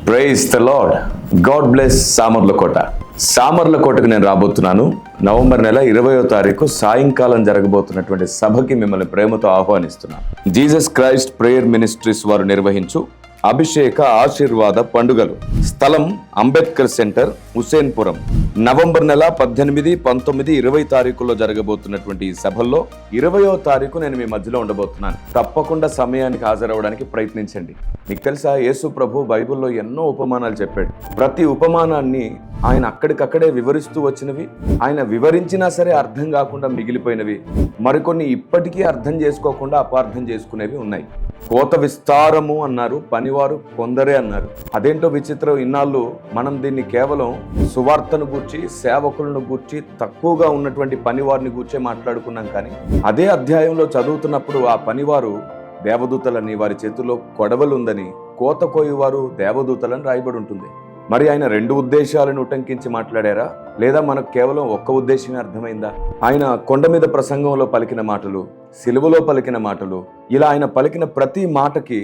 Praise the Lord. God bless Samarlakota. సామర్లకోటకు నేను రాబోతున్నాను. నవంబర్ నెల 20వ తారీఖు సాయంకాలం జరగబోతున్నటువంటి సభకి మిమ్మల్ని ప్రేమతో ఆహ్వానిస్తున్నాను. జీసస్ క్రైస్ట్ ప్రేయర్ మినిస్ట్రీస్ వారు నిర్వహించు అభిషేక ఆశీర్వాద పండుగలు. స్థలం అంబేద్కర్ సెంటర్, హుసేన్పురం. నవంబర్ నెల 18, 19, 20 తారీఖుల్లో జరగబోతున్నటువంటి ఈ సభల్లో 20వ తారీఖు నేను మీ మధ్యలో ఉండబోతున్నాను. తప్పకుండా సమయానికి హాజరవడానికి ప్రయత్నించండి. మీకు తెలుసా, యేసు ప్రభు బైబిల్లో ఎన్నో ఉపమానాలు చెప్పాడు. ప్రతి ఉపమానాన్ని ఆయన అక్కడికక్కడే వివరిస్తూ వచ్చినవి, ఆయన వివరించినా సరే అర్థం కాకుండా మిగిలిపోయినవి, మరికొన్ని ఇప్పటికీ అర్థం చేసుకోకుండా అపార్థం చేసుకునేవి ఉన్నాయి. కోత విస్తారము అన్నారు, పనివారు కొందరే అన్నారు. అదేంటో విచిత్రం. ఇన్నాళ్ళు మనం దీన్ని కేవలం సువార్తను గూర్చి, సేవకులను గూర్చి, తక్కువగా ఉన్నటువంటి పనివారిని గూర్చే మాట్లాడుకున్నాం. కానీ అదే అధ్యాయంలో చదువుతున్నప్పుడు ఆ పనివారు దేవదూతలని, వారి చేతుల్లో కొడవలుందని, కోత కోయువారు దేవదూతలని రాయబడి ఉంటుంది. మరి ఆయన రెండు ఉద్దేశాలను ఉటంకించి మాట్లాడారా, లేదా మనకు కేవలం ఒక్క ఉద్దేశమే అర్థమైందా? ఆయన కొండ మీద ప్రసంగంలో పలికిన మాటలు, సిలువలో పలికిన మాటలు, ఇలా ఆయన పలికిన ప్రతి మాటకి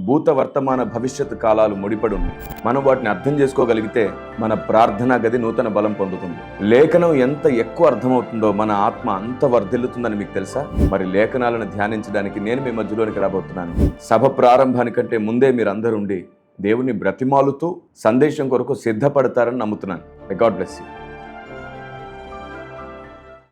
భూత, వర్తమాన, భవిష్యత్తు కాలాలు ముడిపడి ఉన్నాయి. మనం వాటిని అర్థం చేసుకోగలిగితే మన ప్రార్థనా గది నూతన బలం పొందుతుంది. లేఖనం ఎంత ఎక్కువ అర్థమవుతుందో మన ఆత్మ అంత వర్ధిల్లుతుందని మీకు తెలుసా? మరి లేఖనాలను ధ్యానించడానికి నేను మీ మధ్యలోనికి రాబోతున్నాను. సభ ప్రారంభానికంటే ముందే మీరు అందరూ ఉండి దేవుని బ్రతిమాలుతూ సందేశం కొరకు సిద్ధపడతారని నమ్ముతున్నాను. God bless you.